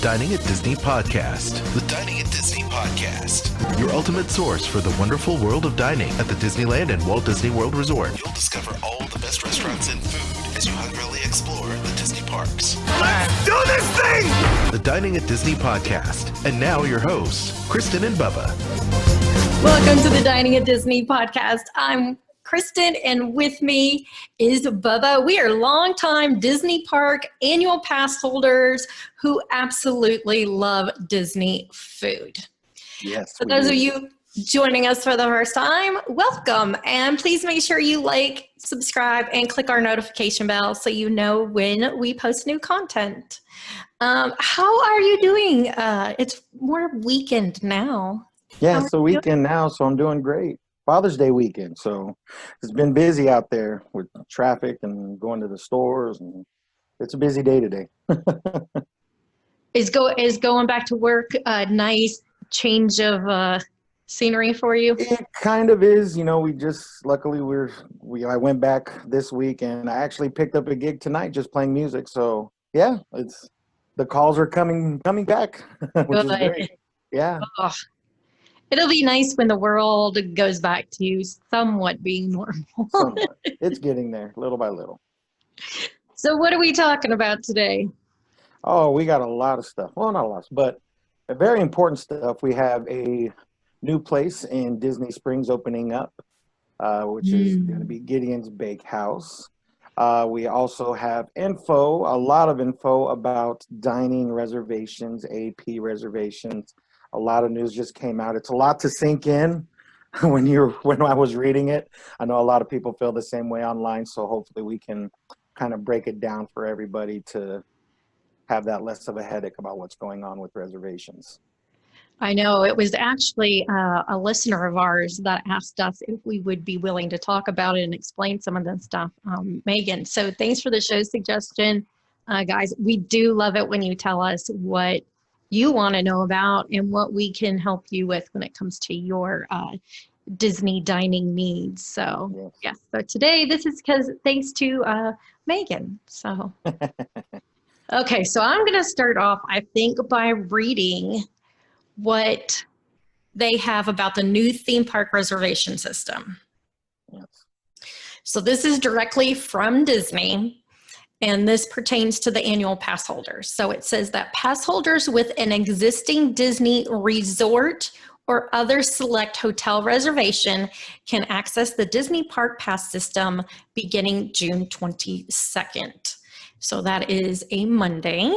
Dining at Disney podcast. The Dining at Disney podcast. Your ultimate source for the wonderful world of dining at the Disneyland and Walt Disney World Resort. You'll discover all the best restaurants and food as you hungrily explore the Disney parks. Let's do this thing! The Dining at Disney podcast. And now your hosts, Kristen and Bubba. Welcome to the Dining at Disney podcast. I'm Kristen, and with me is Bubba. We are longtime Disney Park annual pass holders who absolutely love Disney food. Yes. For those of you joining us for the first time, welcome. And please make sure you like, subscribe, and click our notification bell so you know when we post new content. How are you doing? It's more weekend now. Yeah, it's the weekend now, so I'm doing great. Father's Day weekend, so it's been busy out there with traffic and going to the stores, and it's a busy day today. Is going back to work a nice change of scenery for you? It kind of is. You know, luckily I went back this week, and I actually picked up a gig tonight just playing music. So yeah, the calls are coming back, which is great. Yeah. Oh. It'll be nice when the world goes back to somewhat being normal. Somewhat. It's getting there, little by little. So what are we talking about today? Oh, we got a lot of stuff. Well, not a lot, but a very important stuff. We have a new place in Disney Springs opening up, which is going to be Gideons Bakehouse. We also have a lot of info about dining reservations, AP reservations. A lot of news just came out. It's a lot to sink in when I was reading it. I know a lot of people feel the same way online, so hopefully we can kind of break it down for everybody to have that less of a headache about what's going on with reservations. I know it was actually a listener of ours that asked us if we would be willing to talk about it and explain some of the stuff, Megan. So thanks for the show suggestion, guys. We do love it when you tell us what you want to know about and what we can help you with when it comes to your Disney dining needs. So yes. So today this is thanks to Megan. So okay, so I'm going to start off, I think, by reading what they have about the new theme park reservation system. Yes. So this is directly from Disney. And this pertains to the annual pass holders. So it says that pass holders with an existing Disney resort or other select hotel reservation can access the Disney Park Pass system beginning June 22nd. So that is a Monday.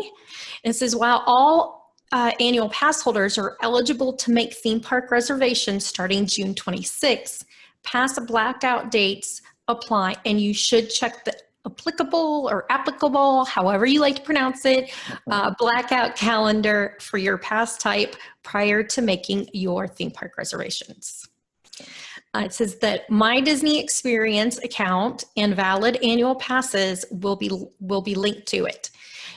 It says while all annual pass holders are eligible to make theme park reservations starting June 26th, pass blackout dates apply, and you should check the applicable, however you like to pronounce it, blackout calendar for your pass type prior to making your theme park reservations. It says that My Disney Experience account and valid annual passes will be linked to it.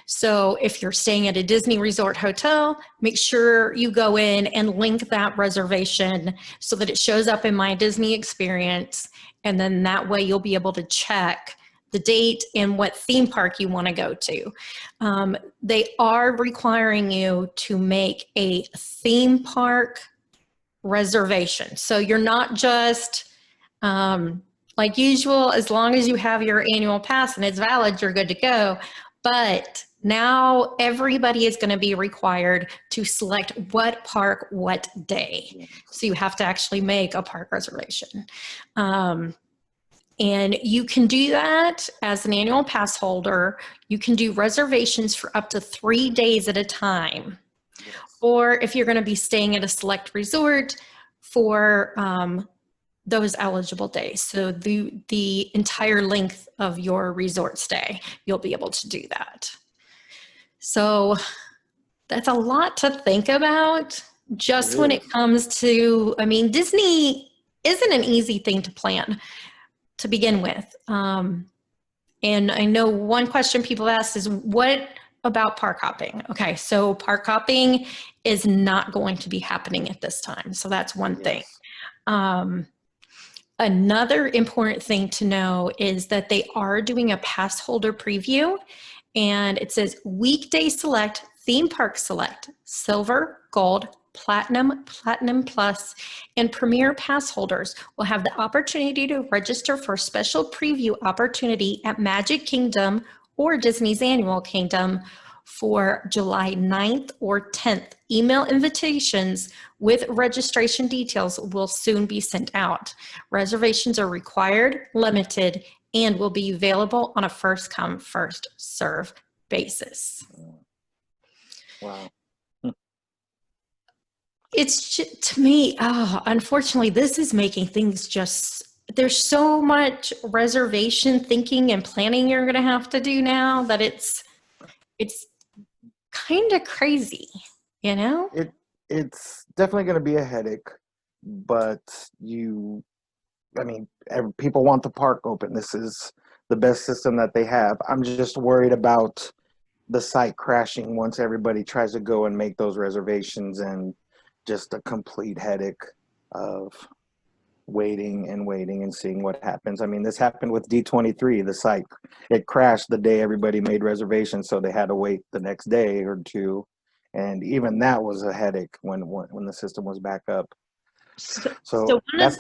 So if you're staying at a Disney Resort hotel, make sure you go in and link that reservation so that it shows up in My Disney Experience, and then that way you'll be able to check the date and what theme park you want to go to. They are requiring you to make a theme park reservation. So you're not just, like usual, as long as you have your annual pass and it's valid, you're good to go. But now everybody is going to be required to select what park, what day. So you have to actually make a park reservation. And you can do that as an annual pass holder. You can do reservations for up to 3 days at a time. Yes. Or if you're going to be staying at a select resort for those eligible days. So the entire length of your resort stay, you'll be able to do that. So that's a lot to think about just when it comes to, Disney isn't an easy thing to plan to begin with. And I know one question people ask is, what about park hopping? Okay, so park hopping is not going to be happening at this time. So that's one thing. Another important thing to know is that they are doing a pass holder preview, and it says weekday select Theme Park Select, Silver, Gold, Platinum, Platinum Plus, and Premier Pass holders will have the opportunity to register for a special preview opportunity at Magic Kingdom or Disney's Animal Kingdom for July 9th or 10th. Email invitations with registration details will soon be sent out. Reservations are required, limited, and will be available on a first come, first serve basis. Wow. It's just, to me, unfortunately, this is making things just, there's so much reservation thinking and planning you're going to have to do now that it's kind of crazy, you know? It's definitely going to be a headache, but people want the park open. This is the best system that they have. I'm just worried about the site crashing once everybody tries to go and make those reservations, and just a complete headache of waiting and seeing what happens. I mean, this happened with D23. The site, it crashed the day everybody made reservations, so they had to wait the next day or two, and even that was a headache when the system was back up. So that's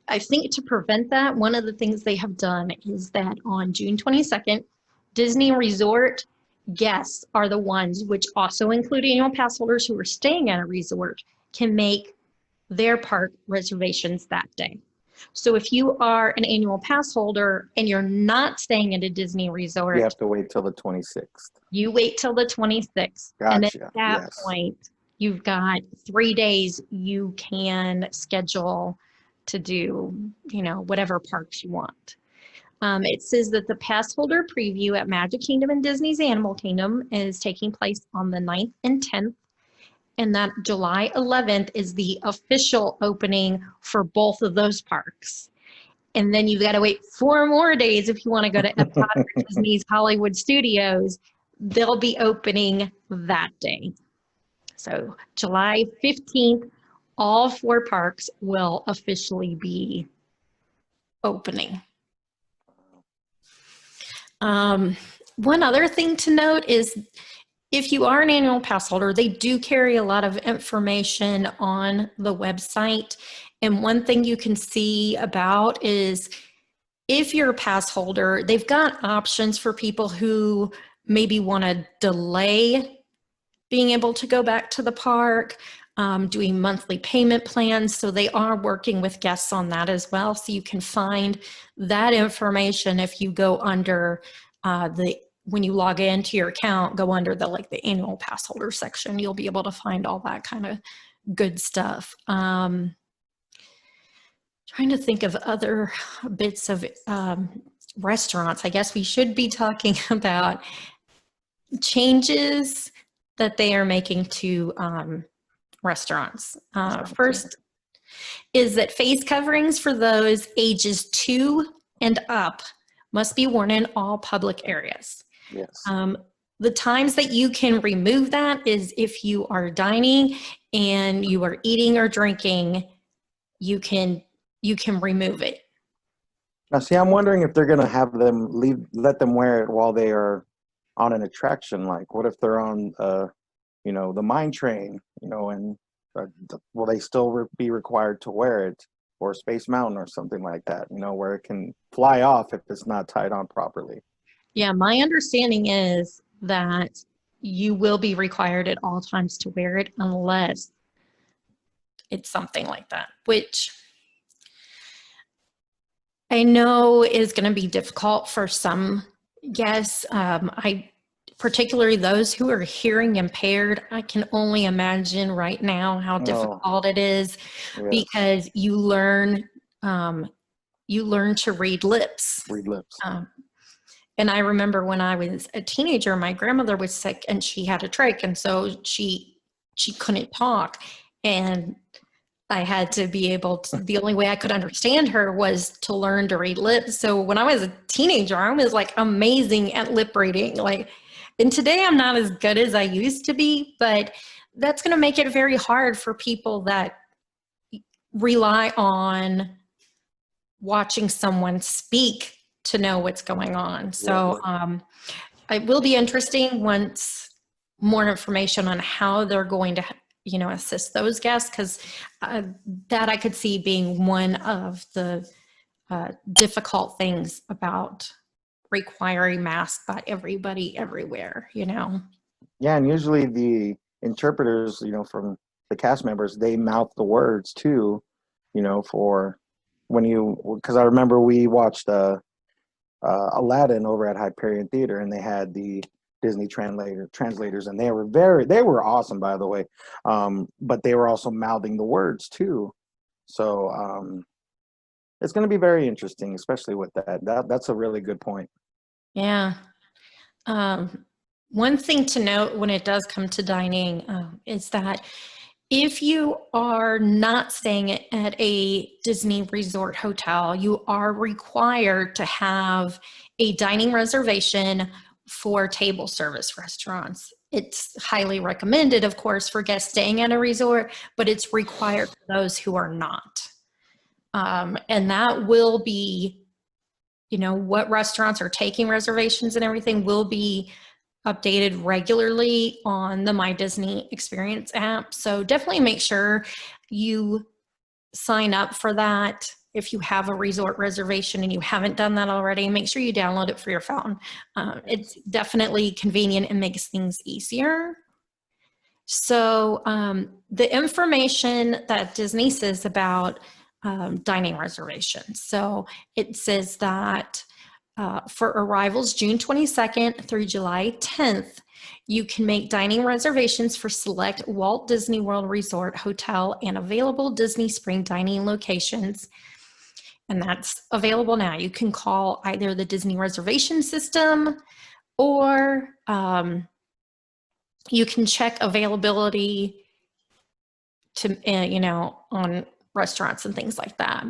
I think to prevent that, one of the things they have done is that on June 22nd, Disney Resort guests are the ones, which also include annual pass holders who are staying at a resort, can make their park reservations that day. So if you are an annual pass holder and you're not staying at a Disney resort, you have to wait till the 26th. You wait till the 26th. Gotcha. And at that point, you've got 3 days you can schedule to do, whatever parks you want. It says that the pass holder preview at Magic Kingdom and Disney's Animal Kingdom is taking place on the 9th and 10th. And that July 11th is the official opening for both of those parks. And then you've got to wait 4 more days if you want to go to Epcot or Disney's Hollywood Studios. They'll be opening that day. So July 15th, all 4 parks will officially be opening. One other thing to note is if you are an annual pass holder, they do carry a lot of information on the website. And one thing you can see about is if you're a pass holder, they've got options for people who maybe want to delay being able to go back to the park, doing monthly payment plans. So they are working with guests on that as well. So you can find that information if you go under when you log into your account, go under the annual pass holder section, you'll be able to find all that kind of good stuff. Trying to think of other bits of restaurants. I guess we should be talking about changes that they are making to restaurants. First is that face coverings for those ages 2 and up must be worn in all public areas. Yes. The times that you can remove that is if you are dining and you are eating or drinking, you can remove it. Now, see, I'm wondering if they're going to have them let them wear it while they are on an attraction. Like, what if they're on, the mine train, and will they still be required to wear it, or Space Mountain or something like that, where it can fly off if it's not tied on properly? Yeah, my understanding is that you will be required at all times to wear it unless it's something like that, which I know is going to be difficult for some guests. Particularly those who are hearing impaired, I can only imagine right now how difficult it is. Yes. Because you learn to read lips. And I remember when I was a teenager, my grandmother was sick and she had a trach, and so she couldn't talk, and I had to be able to, the only way I could understand her was to learn to read lips. So when I was a teenager, I was amazing at lip reading. And today I'm not as good as I used to be, but that's going to make it very hard for people that rely on watching someone speak to know what's going on. So it will be interesting once more information on how they're going to, assist those guests, because that I could see being one of the difficult things about requiring masks by everybody everywhere, Yeah, and usually the interpreters, from the cast members, they mouth the words too, for when because I remember we watched Aladdin over at Hyperion Theater, and they had the Disney translators, and they were awesome, by the way. But they were also mouthing the words too. So it's going to be very interesting, especially with that's a really good point. Yeah. One thing to note when it does come to dining is that if you are not staying at a Disney resort hotel, you are required to have a dining reservation for table service restaurants. It's highly recommended, of course, for guests staying at a resort, but it's required for those who are not. And that will be, what restaurants are taking reservations and everything will be updated regularly on the My Disney Experience app. So definitely make sure you sign up for that. If you have a resort reservation and you haven't done that already, make sure you download it for your phone. It's definitely convenient and makes things easier. So the information that Disney says about dining reservations. So it says that for arrivals June 22nd through July 10th, you can make dining reservations for select Walt Disney World Resort Hotel and available Disney Spring dining locations. And that's available now. You can call either the Disney reservation system or you can check availability to, on restaurants and things like that.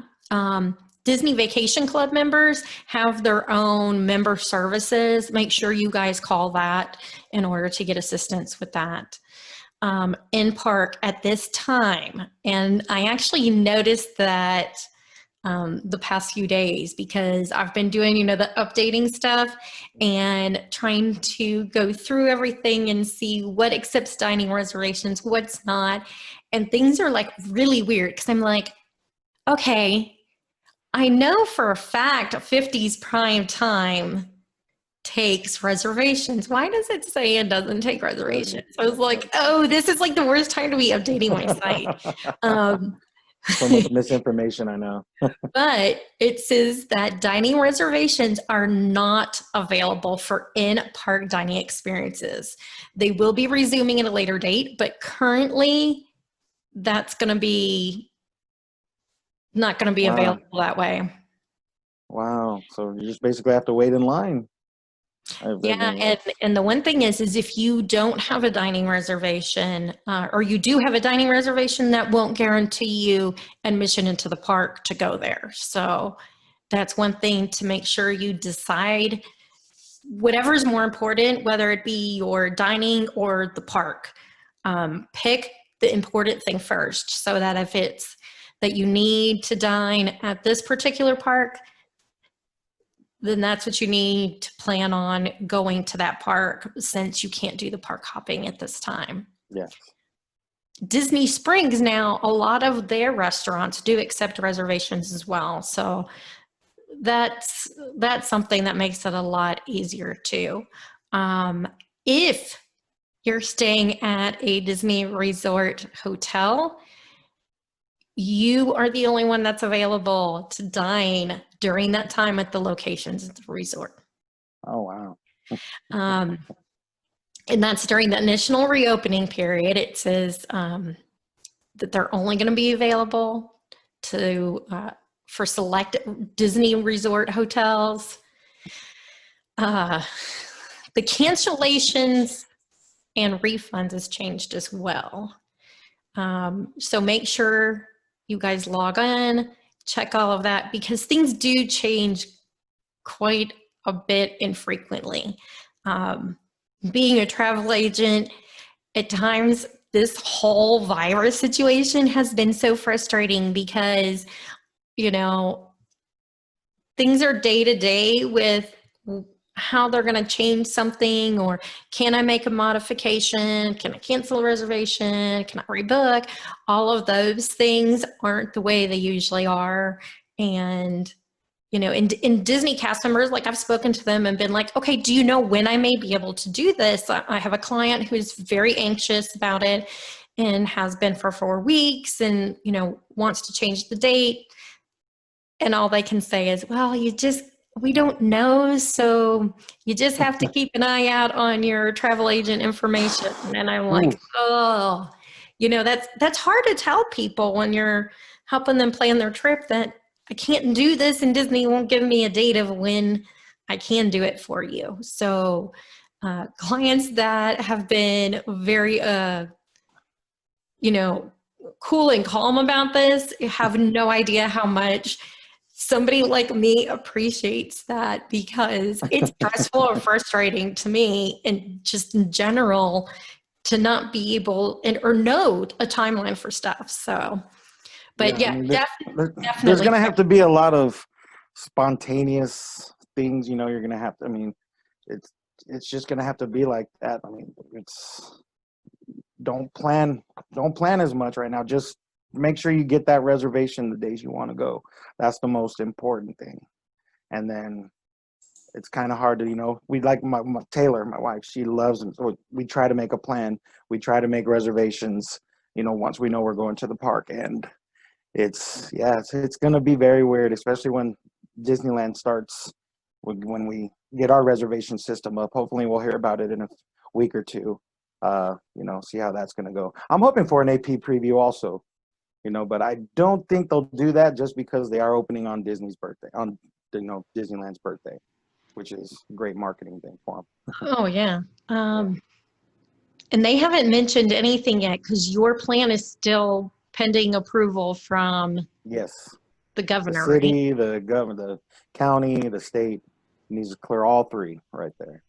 Disney Vacation Club members have their own member services. Make sure you guys call that in order to get assistance with that. In park at this time, and I actually noticed that the past few days because I've been doing, the updating stuff and trying to go through everything and see what accepts dining reservations, what's not. And things are like really weird because I'm like, okay, I know for a fact 50s prime time takes reservations. Why does it say it doesn't take reservations? I was like, oh, this is like the worst time to be updating my site. So much misinformation, I know. But it says that dining reservations are not available for in-park dining experiences. They will be resuming at a later date, but currently that's going to be not going to be available that way. Wow. So you just basically have to wait in line. Yeah, and the one thing is if you don't have a dining reservation, or you do have a dining reservation, that won't guarantee you admission into the park to go there. So that's one thing to make sure you decide whatever's more important, whether it be your dining or the park. Pick the important thing first, so that if it's that you need to dine at this particular park, then that's what you need to plan on going to that park, since you can't do the park hopping at this time. Yes. Disney Springs now, a lot of their restaurants do accept reservations as well. So that's something that makes it a lot easier too. If you're staying at a Disney resort hotel, you are the only one that's available to dine during that time at the locations at the resort. Oh, wow. And that's during the initial reopening period. It says that they're only going to be available for select Disney resort hotels. The cancellations and refunds has changed as well. So make sure you guys log in, check all of that, because things do change quite a bit infrequently. Being a travel agent, at times this whole virus situation has been so frustrating because, things are day to day with how they're going to change something, or can I make a modification? Can I cancel a reservation? Can I rebook? All of those things aren't the way they usually are. And, you know, in Disney customers, like I've spoken to them and been like, okay, do you know when I may be able to do this? I have a client who's very anxious about it and has been for 4 weeks and, you know, wants to change the date. And all they can say is, well, we don't know. So you just have to keep an eye out on your travel agent information. And I'm like, Ooh. oh, you know, that's hard to tell people when you're helping them plan their trip, that I can't do this and Disney won't give me a date of when I can do it for you. So clients that have been very, you know, cool and calm about this have no idea how much somebody like me appreciates that, because it's stressful or frustrating to me, and just in general, to not be able or know a timeline for stuff. So, but Yeah, I yeah, mean, there's definitely. going to have to be a lot of spontaneous things. You know, you're going to have to. I mean, it's it's just going to have to be like that. I mean, it's don't plan as much right now. Just make sure you get that reservation the days you want to go. That's the most important thing. And then it's kind of hard to, you know, we like my Taylor, my wife, she loves them. So we try to make a plan. We try to make reservations, you know, once we know we're going to the park. And it's going to be very weird, especially when Disneyland starts, when we get our reservation system up. Hopefully we'll hear about it in a week or two. You know, see how that's going to go. I'm hoping for an AP preview also, you know, but I don't think they'll do that just because they are opening on Disney's birthday, on, you know, Disneyland's birthday, which is a great marketing thing for them. Oh yeah. Yeah. And they haven't mentioned anything yet, because your plan is still pending approval from Yes. the The governor, right? city, the government, the county, the state needs to clear all three right there.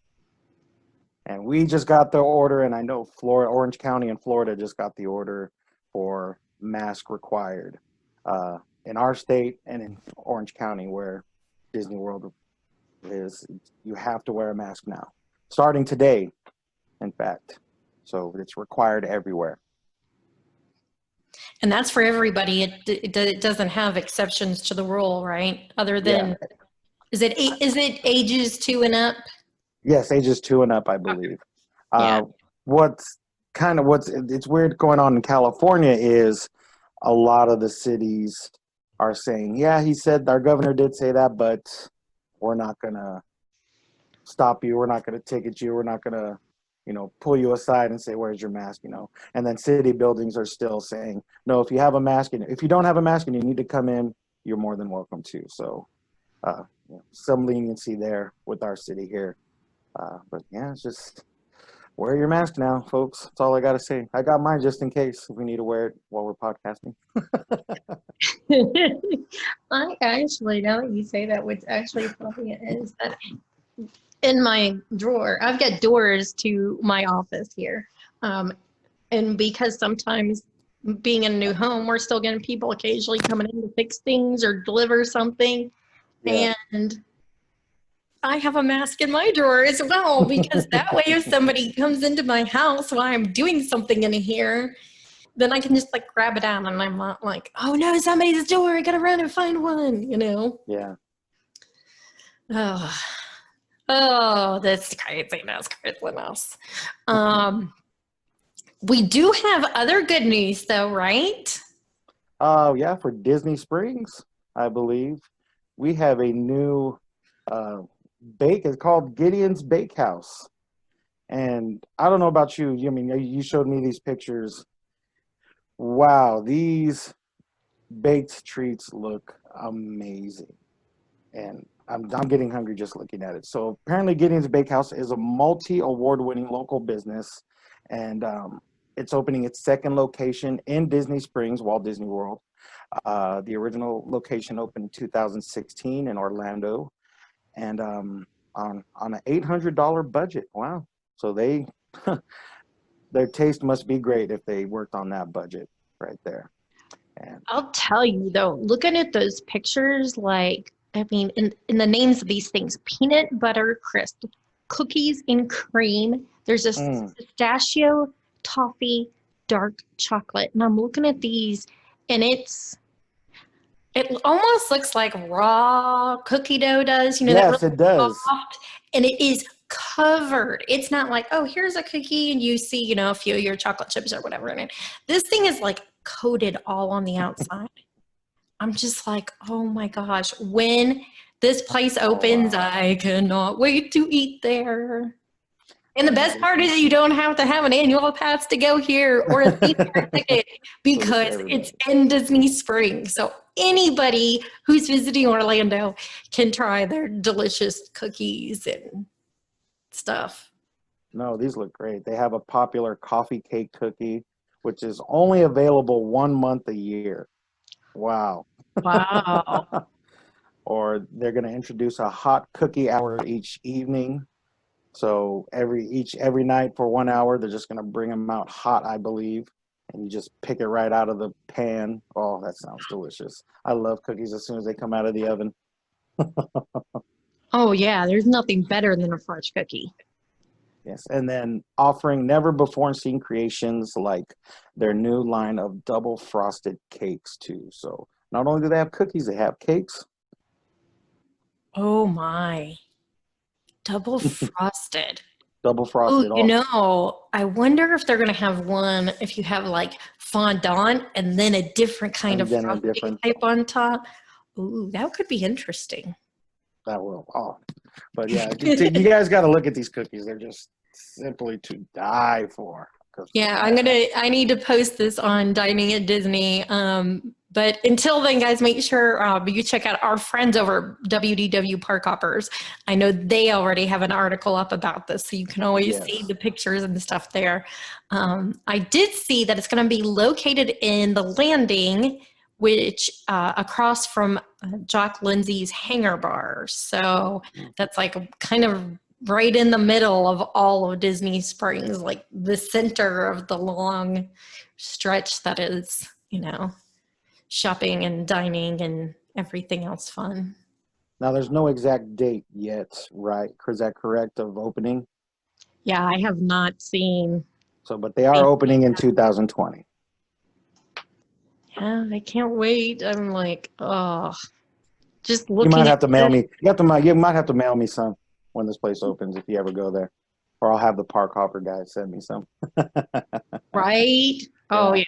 And we just got the order, and I know Florida, Orange County and Florida just got the order for mask required in our state and in Orange County, where Disney World is. You have to wear a mask now, starting today, in fact. So it's required everywhere. And that's for everybody. It doesn't have exceptions to the rule, right? Other Yeah. than, is it ages 2 and up? Yes, ages 2 and up, I Okay. believe. Yeah. Uh, what's it's weird going on in California is a lot of the cities are saying, yeah, he said, our governor did say that, but we're not gonna stop you. We're not gonna ticket you. We're not gonna, you know, pull you aside and say, where's your mask? You know, and then city buildings are still saying, no, if you have a mask and if you don't have a mask and you need to come in, you're more than welcome to. So, you know, some leniency there with our city here. But yeah, it's just wear your mask now, folks. That's all I got to say. I got mine just in case if we need to wear it while we're podcasting. I actually, now that you say that, what's actually funny is that in my drawer, I've got doors to my office here. And because sometimes being in a new home, we're still getting people occasionally coming in to fix things or deliver something. Yeah. And I have a mask in my drawer as well, because that way if somebody comes into my house while I'm doing something in here, then I can just like grab it out, and I'm not like, oh no, somebody's door, I gotta run and find one, you know? Yeah. Oh, oh, that's crazy. That's craziness. Um, we do have other good news though, right? Yeah, for Disney Springs, I believe we have a new uh, bake. It's called Gideon's Bakehouse. And I don't know about you. I mean, you showed me these pictures. Wow, these baked treats look amazing. And I'm getting hungry just looking at it. So apparently, Gideon's Bakehouse is a multi-award-winning local business, and it's opening its second location in Disney Springs, Walt Disney World. The original location opened in 2016 in Orlando, and on an $800 budget. Wow! So they their taste must be great if they worked on that budget right there. And I'll tell you though, looking at those pictures, like I mean, in the names of these things, peanut butter crisp, cookies and cream. There's a pistachio toffee dark chocolate. And I'm looking at these, and it almost looks like raw cookie dough does, that Yes, really it does. soft, and it is covered. It's not like, oh, here's a cookie and you see, a few of your chocolate chips or whatever in it. This thing is like coated all on the outside. I'm just like, oh my gosh, when this place opens, I cannot wait to eat there. And the best part is you don't have to have an annual pass to go here or a theme park ticket because it's in Disney Springs. So anybody who's visiting Orlando can try their delicious cookies and stuff. No, these look great. They have a popular coffee cake cookie, which is only available 1 month a year. Wow. Wow. Or they're going to introduce a hot cookie hour each evening. So every night for 1 hour, they're just going to bring them out hot, I believe. And you just pick it right out of the pan. Oh, that sounds delicious. I love cookies as soon as they come out of the oven. Oh, yeah. There's nothing better than a fresh cookie. Yes. And then offering never before seen creations like their new line of double frosted cakes, too. So not only do they have cookies, they have cakes. Oh, my. Double frosted. Double frosted. Oh, I wonder if they're going to have one if you have like fondant and then a different kind of frosting type on top. Ooh, that could be interesting. That will. Oh, but yeah, you guys got to look at these cookies. They're just simply to die for. Yeah, I need to post this on Dining at Disney. But until then, guys, make sure you check out our friends over WDW Park Hoppers. I know they already have an article up about this, so you can always see the pictures and stuff there. I did see that it's going to be located in the landing, which across from Jock Lindsay's Hangar Bar. So that's like kind of right in the middle of all of Disney Springs, like the center of the long stretch that is, shopping and dining and everything else fun. Now, there's no exact date yet, right? Is that correct, of opening? Yeah, I have not seen. So, but they are opening in 2020. Yeah, I can't wait. I'm like, oh, just looking. You might have to mail me. You might have to mail me some when this place opens if you ever go there, or I'll have the park hopper guy send me some. Right? Oh yeah.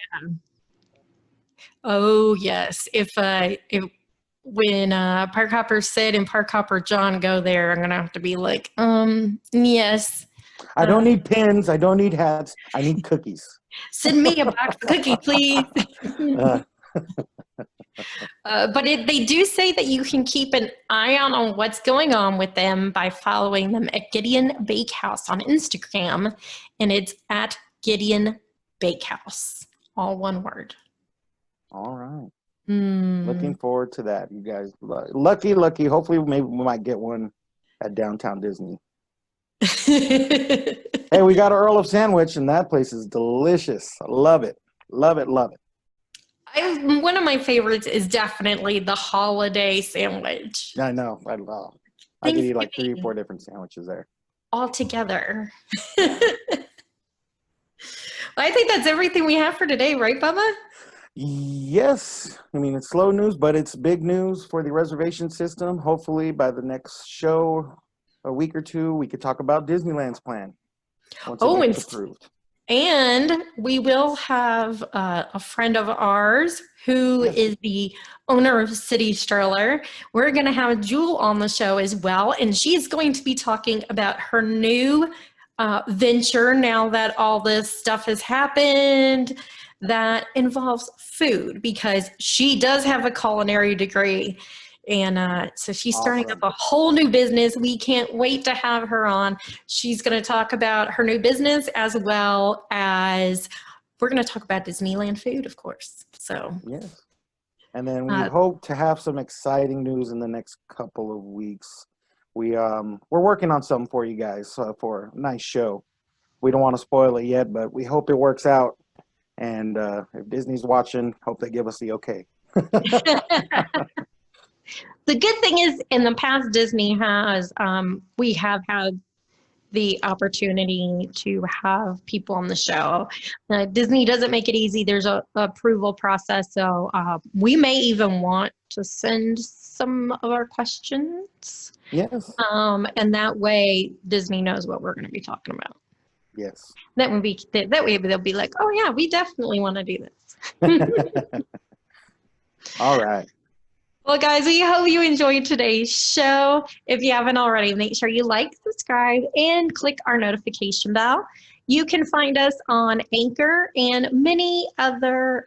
Oh yes. If when Park Hopper Sid and Park Hopper John go there, I'm gonna have to be like, yes. I don't need pins. I don't need hats. I need cookies. Send me a box of cookies, please. But they do say that you can keep an eye on what's going on with them by following them at Gideon Bakehouse on Instagram, and it's at Gideon Bakehouse, all one word. All right. Looking forward to that, you guys. Lucky. Hopefully, maybe we might get one at Downtown Disney. Hey, we got Earl of Sandwich, and that place is delicious. I love it. Love it. One of my favorites is definitely the holiday sandwich. I know. I love. I could eat like 3 or 4 different sandwiches there. All together. I think that's everything we have for today, right, Bubba? Yes. I mean, it's slow news, but it's big news for the reservation system. Hopefully, by the next show, a week or two, we could talk about Disneyland's plan. Once it gets approved. And we will have a friend of ours who is the owner of City Stroller. We're going to have Jewel on the show as well, and she's going to be talking about her new venture now that all this stuff has happened that involves food, because she does have a culinary degree. And so she's starting up a whole new business. We can't wait to have her on. She's going to talk about her new business, as well as we're going to talk about Disneyland food, of course. So yes. And then we hope to have some exciting news in the next couple of weeks. We're working on something for you guys for a nice show. We don't want to spoil it yet, but we hope it works out. And if Disney's watching, hope they give us the okay. The good thing is, in the past, Disney has, we have had the opportunity to have people on the show. Disney doesn't make it easy. There's a approval process. So we may even want to send some of our questions. Yes. And that way Disney knows what we're going to be talking about. Yes. That way they'll be like, oh yeah, we definitely want to do this. All right. Well, guys, we hope you enjoyed today's show. If you haven't already, make sure you like, subscribe, and click our notification bell. You can find us on Anchor and many other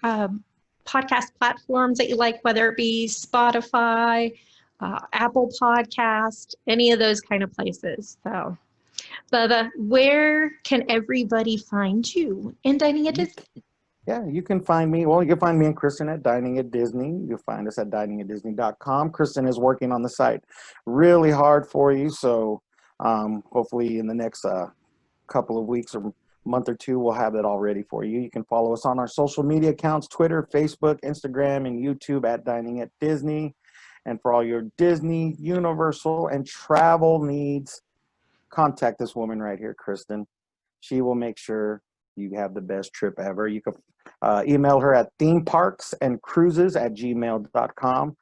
podcast platforms that you like, whether it be Spotify, Apple Podcast, any of those kind of places. So, Bubba, where can everybody find you in Dining at Disney? Yeah, you can find me. Well, you can find me and Kristen at Dining at Disney. You'll find us at diningatdisney.com. Kristen is working on the site really hard for you. So hopefully in the next couple of weeks or month or two, we'll have it all ready for you. You can follow us on our social media accounts, Twitter, Facebook, Instagram, and YouTube at Dining at Disney. And for all your Disney, Universal, and travel needs, contact this woman right here, Kristen. She will make sure you have the best trip ever. You can email her at themeparksandcruises@gmail.com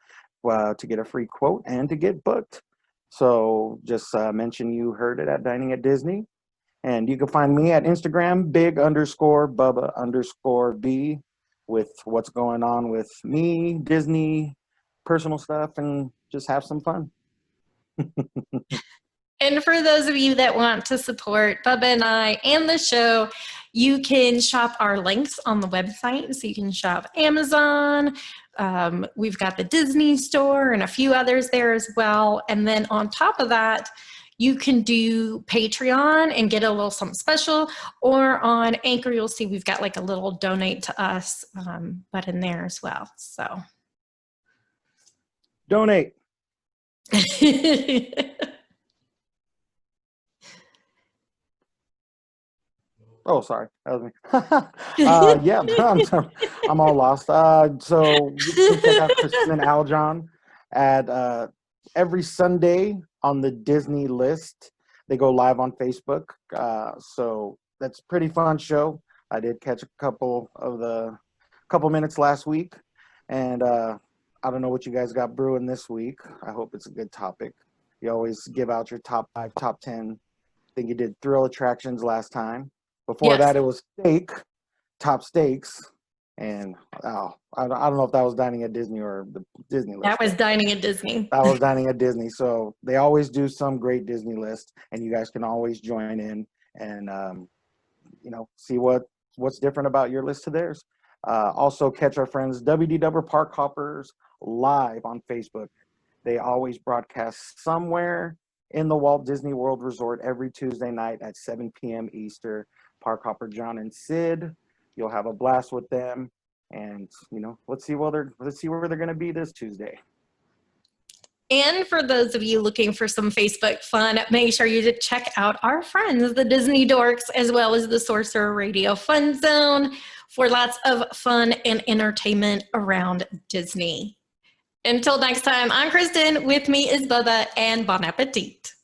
to get a free quote and to get booked. So just mention you heard it at Dining at Disney. And you can find me at Instagram, big_Bubba_B, with what's going on with me, Disney, personal stuff, and just have some fun. And for those of you that want to support Bubba and I and the show, you can shop our links on the website. So you can shop Amazon. We've got the Disney store and a few others there as well. And then on top of that, you can do Patreon and get a little something special. Or on Anchor, you'll see we've got like a little donate to us button there as well. So Donate. Oh, sorry. That was me. Yeah, I'm all lost. So you can check out Kristen and Aljon at every Sunday on the Disney List. They go live on Facebook. So that's a pretty fun show. I did catch a couple minutes last week. And I don't know what you guys got brewing this week. I hope it's a good topic. You always give out your top 5, top 10. I think you did thrill attractions last time. Before that, it was top steaks, and I don't know if that was Dining at Disney or the Disney list. That was Dining at Disney. That was Dining at Disney. So they always do some great Disney list, and you guys can always join in and see what's different about your list to theirs. Also, catch our friends WDW Park Hoppers live on Facebook. They always broadcast somewhere in the Walt Disney World Resort every Tuesday night at 7 p.m. Eastern. Park Hopper John and Sid. You'll have a blast with them, and let's see where they're going to be this Tuesday. And for those of you looking for some Facebook fun, make sure you check out our friends, the Disney Dorks, as well as the Sorcerer Radio Fun Zone, for lots of fun and entertainment around Disney. Until next time, I'm Kristen. With me is Bubba, and bon appetit.